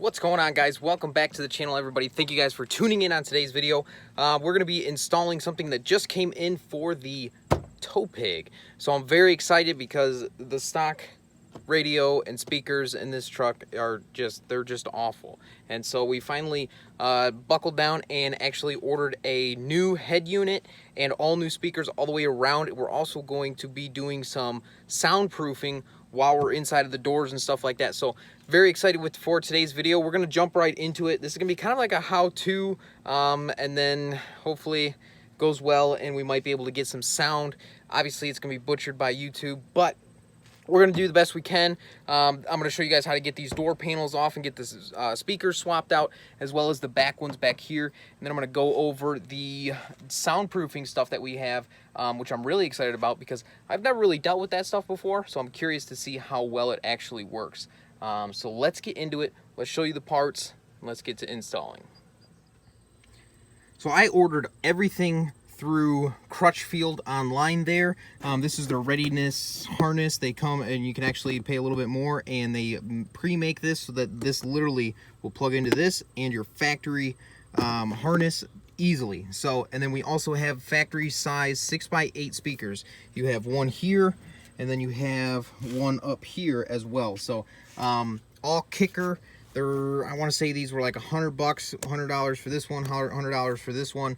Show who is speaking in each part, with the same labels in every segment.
Speaker 1: What's going on, guys? Welcome back to the channel, everybody. Thank you guys for tuning in on today's video. We're going to be installing something that just came in for the tow pig. So I'm very excited because the stock radio and speakers in this truck are they're just awful. And so we finally buckled down and actually ordered a new head unit and all new speakers all the way around. We're also going to be doing some soundproofing while we're inside of the doors and stuff like that. So very excited for today's video. We're going to jump right into it. This is going to be kind of like a how-to, and then hopefully it goes well and we might be able to get some sound. Obviously it's going to be butchered by YouTube, but we're going to do the best we can. I'm going to show you guys how to get these door panels off and get this speakers swapped out, as well as the back ones back here. And then I'm going to go over the soundproofing stuff that we have, which I'm really excited about because I've never really dealt with that stuff before. So I'm curious to see how well it actually works. So let's get into it. Let's show you the parts. And let's get to installing. So I ordered everything through Crutchfield online there. This is their readiness harness. They come and you can actually pay a little bit more, and they pre-make this so that this literally will plug into this and your factory harness easily. So, and then we also have factory size 6x8 speakers. You have one here and then you have one up here as well. So all kicker. I want to say these were like $100, $100 for this one, $100 for this one.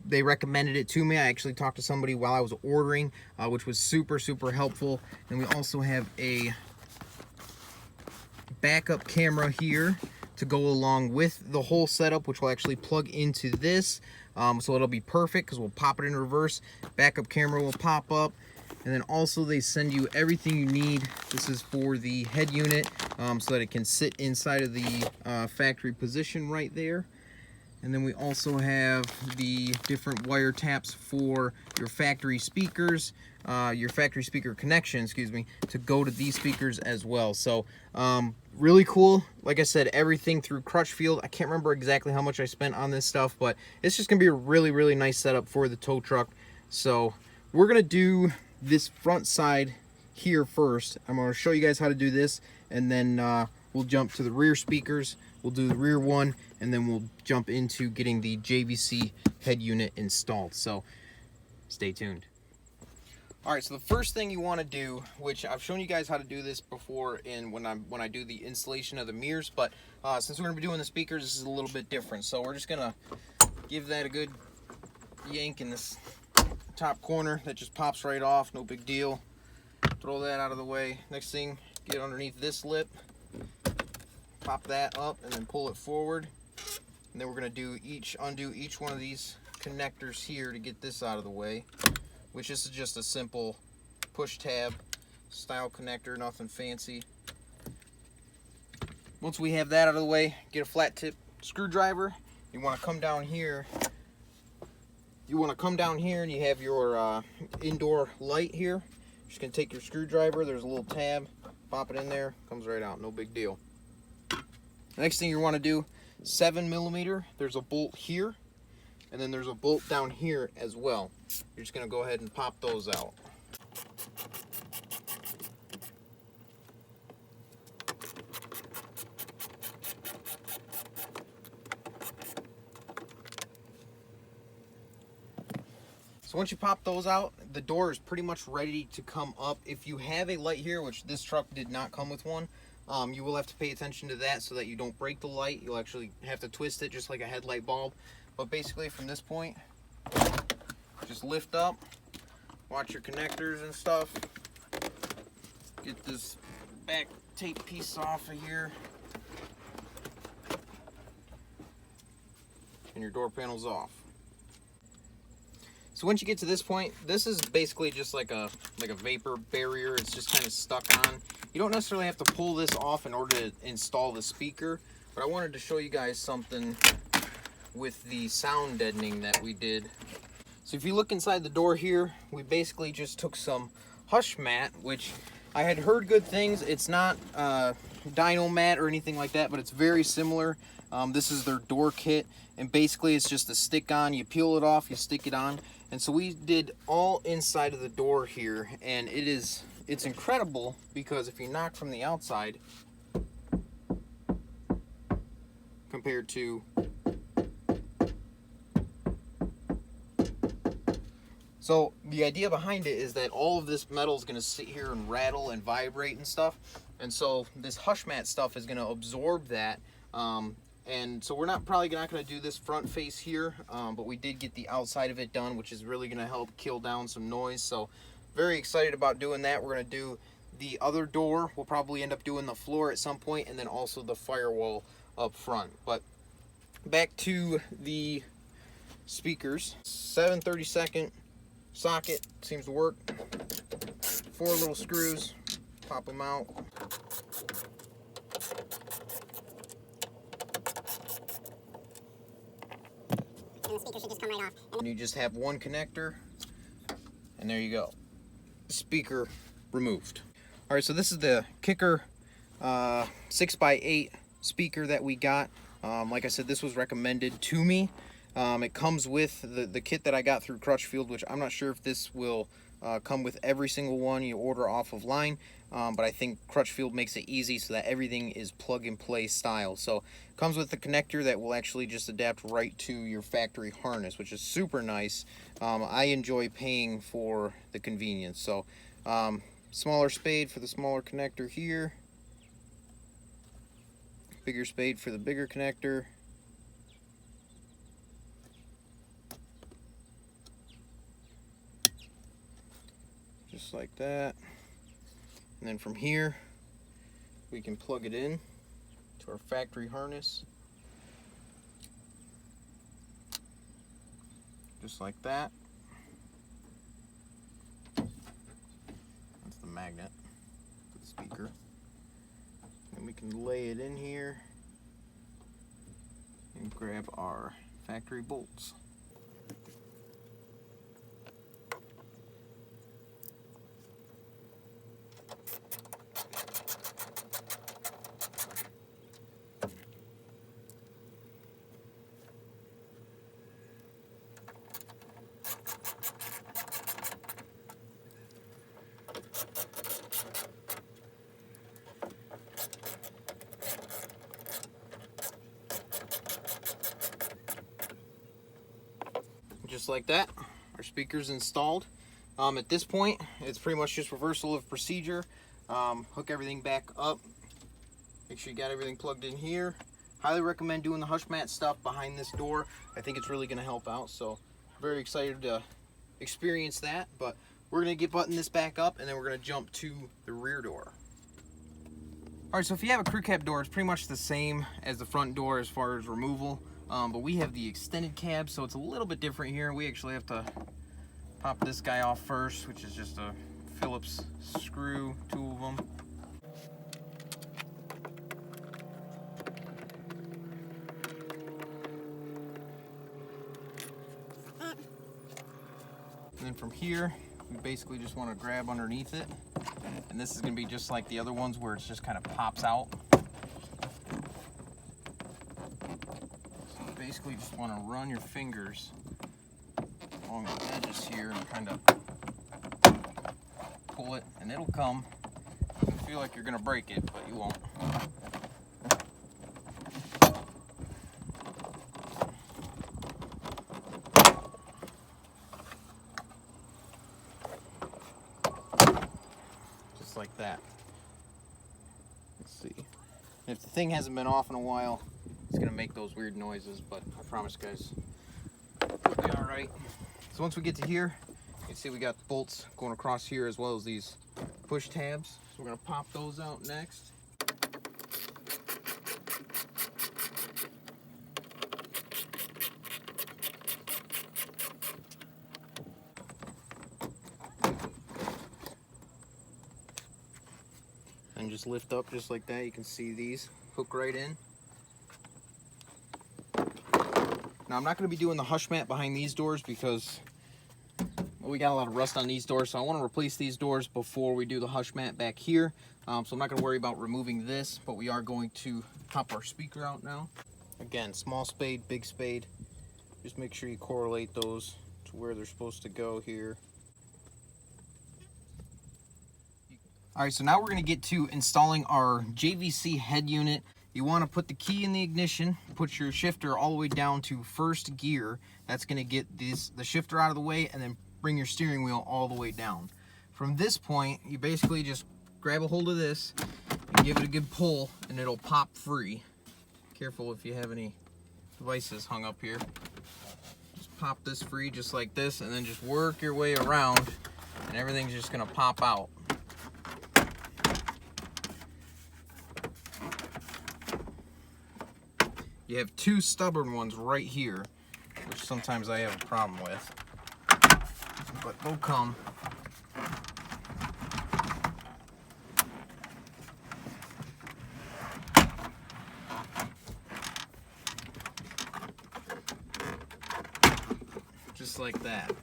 Speaker 1: They recommended it to me. I actually talked to somebody while I was ordering, which was super helpful. And we also have a backup camera here to go along with the whole setup, which will actually plug into this. So it'll be perfect because we'll pop it in reverse. Backup camera will pop up. And then also they send you everything you need. This is for the head unit, so that it can sit inside of the factory position right there. And then we also have the different wire taps for your factory speakers, your factory speaker connection, excuse me, to go to these speakers as well. So really cool. Like I said, everything through Crutchfield. I can't remember exactly how much I spent on this stuff, but it's just gonna be a really nice setup for the tow truck. So we're gonna do this front side here first. I'm going to show you guys how to do this, and then we'll jump to the rear speakers. We'll do the rear one, and then we'll jump into getting the JVC head unit installed. So stay tuned. All right, so the first thing you want to do, which I've shown you guys how to do this before when I do the installation of the mirrors, but since we're going to be doing the speakers, this is a little bit different. So we're just going to give that a good yank in this top corner. That just pops right off, no big deal. Throw that out of the way. Next thing, get underneath this lip, pop that up, and then pull it forward. And then we're going to undo each one of these connectors here to get this out of the way, which is just a simple push tab style connector, nothing fancy. Once we have that out of the way, get a flat tip screwdriver. You want to come down here. And you have your indoor light here. Just gonna take your screwdriver, there's a little tab, pop it in there, comes right out, no big deal. The next thing you want to do, 7mm, there's a bolt here, and then there's a bolt down here as well. You're just gonna go ahead and pop those out. So once you pop those out, the door is pretty much ready to come up. If you have a light here, which this truck did not come with one, you will have to pay attention to that so that you don't break the light. You'll actually have to twist it just like a headlight bulb. But basically from this point, just lift up, watch your connectors and stuff. Get this back tape piece off of here. And your door panel's off. So once you get to this point, this is basically just like a vapor barrier. It's just kind of stuck on. You don't necessarily have to pull this off in order to install the speaker, but I wanted to show you guys something with the sound deadening that we did. So if you look inside the door here, we basically just took some hush mat, which I had heard good things. It's not dyno mat or anything like that, but it's very similar. This is their door kit, and basically it's just a stick on. You peel it off, you stick it on. And so we did all inside of the door here, and it's incredible because if you knock from the outside, compared to so the idea behind it is that all of this metal is going to sit here and rattle and vibrate and stuff, and so this hush mat stuff is going to absorb that, and so we're probably not going to do this front face here, but we did get the outside of it done, which is really going to help kill down some noise. So very excited about doing that. We're going to do the other door. We'll probably end up doing the floor at some point, and then also the firewall up front. But back to the speakers. 7/32 socket seems to work. 4 little screws, pop them out. And the speaker should just come right off. And you just have one connector, and there you go. Speaker removed. All right, so this is the Kicker 6x8 speaker that we got. Like I said, this was recommended to me. It comes with the kit that I got through Crutchfield, which I'm not sure if this will come with every single one you order off of line, but I think Crutchfield makes it easy so that everything is plug-and-play style. So it comes with the connector that will actually just adapt right to your factory harness, which is super nice. I enjoy paying for the convenience. So smaller spade for the smaller connector here, bigger spade for the bigger connector. Just like that. And then from here we can plug it in to our factory harness, just like that. That's the magnet for the speaker. And we can lay it in here and grab our factory bolts. Just like that, our speaker's installed. At this point, it's pretty much just reversal of procedure. Hook everything back up. Make sure you got everything plugged in here. Highly recommend doing the hush mat stuff behind this door. I think it's really going to help out. So very excited to experience that. But we're going to get button this back up, and then we're going to jump to the rear door. All right, so if you have a crew cab door, it's pretty much the same as the front door as far as removal. But we have the extended cab, so it's a little bit different here. We actually have to pop this guy off first, which is just a Phillips screw, 2 of them. And then from here, we basically just want to grab underneath it. And this is going to be just like the other ones where it just kind of pops out. Basically just want to run your fingers along the edges here and kind of pull it, and it'll come. You feel like you're going to break it, but you won't. Just like that. Let's see. If the thing hasn't been off in a while, it's gonna make those weird noises, but I promise, guys, it'll be all right. So once we get to here, you can see we got bolts going across here as well as these push tabs. So we're gonna pop those out next. And just lift up just like that. You can see these hook right in. Now I'm not going to be doing the hush mat behind these doors because we got a lot of rust on these doors, so I want to replace these doors before we do the hush mat back here. So I'm not going to worry about removing this, but we are going to pop our speaker out now. Again, small spade, big spade. Just make sure you correlate those to where they're supposed to go here. All right, so now we're going to get to installing our JVC head unit you want to put the key in the ignition, put your shifter all the way down to first gear. That's going to get the shifter out of the way, and then bring your steering wheel all the way down. From this point, you basically just grab a hold of this and give it a good pull, and it'll pop free. Careful if you have any devices hung up here. Just pop this free just like this, and then just work your way around, and everything's just going to pop out. You have two stubborn ones right here, which sometimes I have a problem with, but they'll come. Just like that.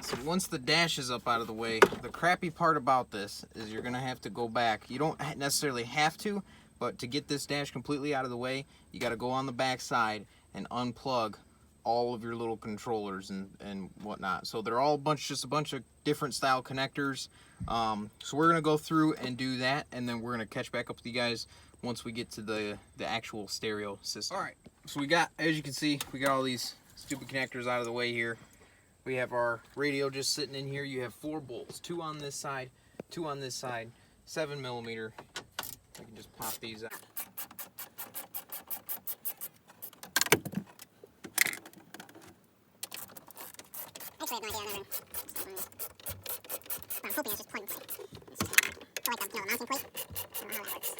Speaker 1: So once the dash is up out of the way, the crappy part about this is you're gonna have to go back. You don't necessarily have to, but to get this dash completely out of the way, you got to go on the back side and unplug all of your little controllers and whatnot. So they're all just a bunch of different style connectors. So we're gonna go through and do that, and then we're gonna catch back up with you guys once we get to the actual stereo system. All right, so we got, as you can see, we got all these stupid connectors out of the way here. We have our radio just sitting in here. You have 4 bolts, 2 on this side, 2 on this side, 7mm. I can just pop these out.
Speaker 2: Actually, I have no idea. I'm hoping it's just plug and play. It's like a mounting plate. I don't know how that works.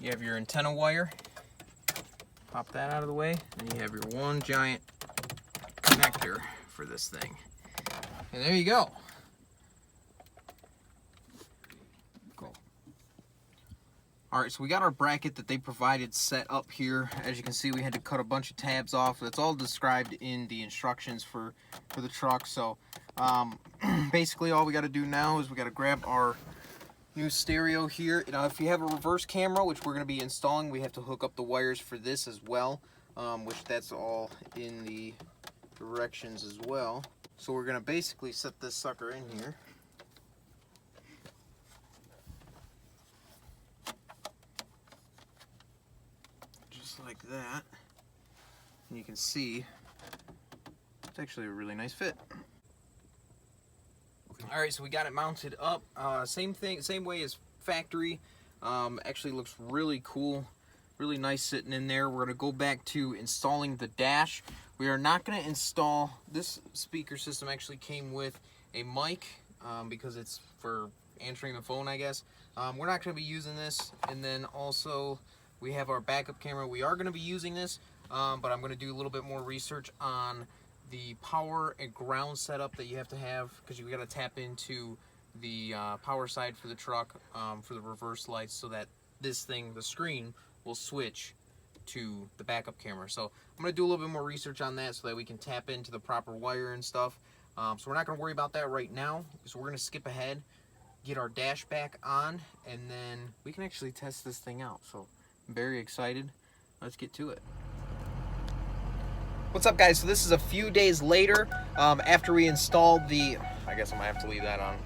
Speaker 1: You have your antenna wire. Pop that out of the way, and you have your one giant connector for this thing. And there you go. Cool. All right, so we got our bracket that they provided set up here. As you can see, we had to cut a bunch of tabs off. That's all described in the instructions for the truck. So basically all we got to do now is we got to grab our new stereo here. Now, if you have a reverse camera, which we're going to be installing, we have to hook up the wires for this as well, which that's all in the directions as well. So we're going to basically set this sucker in here. Just like that. And you can see it's actually a really nice fit. All right, so we got it mounted up. Same thing, same way as factory. Actually looks really cool, really nice sitting in there. We're gonna go back to installing the dash. We are not gonna install, this speaker system actually came with a mic because it's for answering the phone, I guess. We're not gonna be using this. And then also we have our backup camera. We are gonna be using this, but I'm gonna do a little bit more research on the power and ground setup that you have to have, because you got to tap into the power side for the truck for the reverse lights, so that this thing, the screen, will switch to the backup camera. So I'm going to do a little bit more research on that so that we can tap into the proper wire and stuff. So we're not going to worry about that right now. So we're going to skip ahead, get our dash back on, and then we can actually test this thing out. So I'm very excited. Let's get to it. What's up, guys? So this is a few days later after we installed the, I guess I might have to leave that on.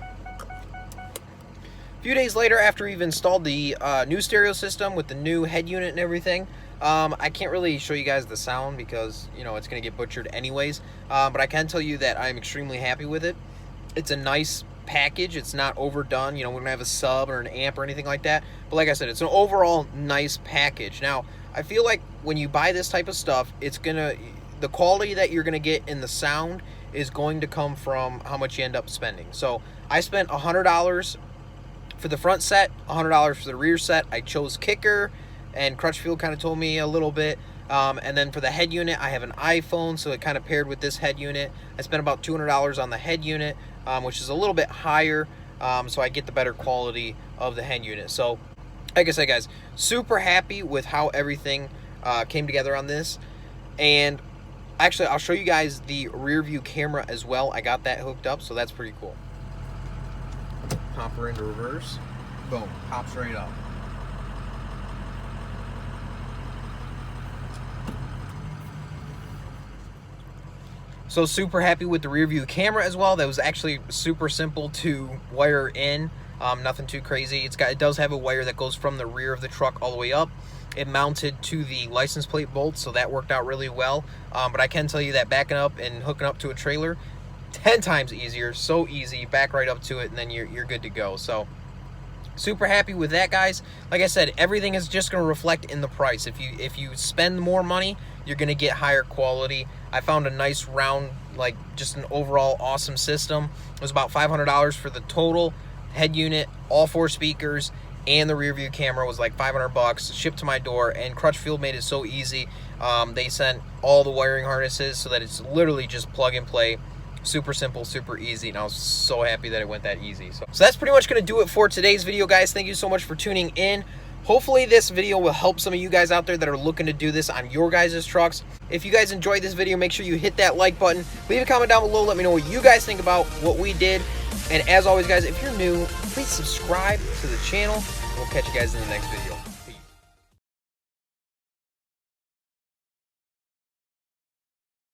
Speaker 1: A few days later after we've installed the new stereo system with the new head unit and everything. I can't really show you guys the sound because, you know, it's going to get butchered anyways. But I can tell you that I'm extremely happy with it. It's a nice package. It's not overdone. You know, we don't have a sub or an amp or anything like that. But like I said, it's an overall nice package. Now, I feel like when you buy this type of stuff, it's going to... the quality that you're going to get in the sound is going to come from how much you end up spending. So I spent $100 for the front set, $100 for the rear set. I chose kicker, and Crutchfield kind of told me a little bit. And then for the head unit, I have an iPhone, so it kind of paired with this head unit. I spent about $200 on the head unit, which is a little bit higher, so I get the better quality of the head unit. So like I said, guys, super happy with how everything came together on this. And actually, I'll show you guys the rear view camera as well. I got that hooked up, so that's pretty cool. Pop her into reverse. Boom. Pops right up. So super happy with the rear view camera as well. That was actually super simple to wire in. Nothing too crazy. It does have a wire that goes from the rear of the truck all the way up. It mounted to the license plate bolts, so that worked out really well. But I can tell you that backing up and hooking up to a trailer, 10 times easier. So easy. Back right up to it, and then you're good to go. So super happy with that, guys. Like I said, everything is just going to reflect in the price. If you spend more money, you're going to get higher quality. I found a nice round, like just an overall awesome system. It was about $500 for the total head unit, all 4 speakers, and the rear view camera was like $500, shipped to my door. And Crutchfield made it so easy. They sent all the wiring harnesses so that it's literally just plug and play. Super simple, super easy, and I was so happy that it went that easy. So that's pretty much going to do it for today's video, guys. Thank you so much for tuning in. Hopefully this video will help some of you guys out there that are looking to do this on your guys' trucks. If you guys enjoyed this video, make sure you hit that like button. Leave a comment down below. Let me know what you guys think about what we did. And as always, guys, if you're new, please subscribe to the channel. We'll catch you guys in the next video.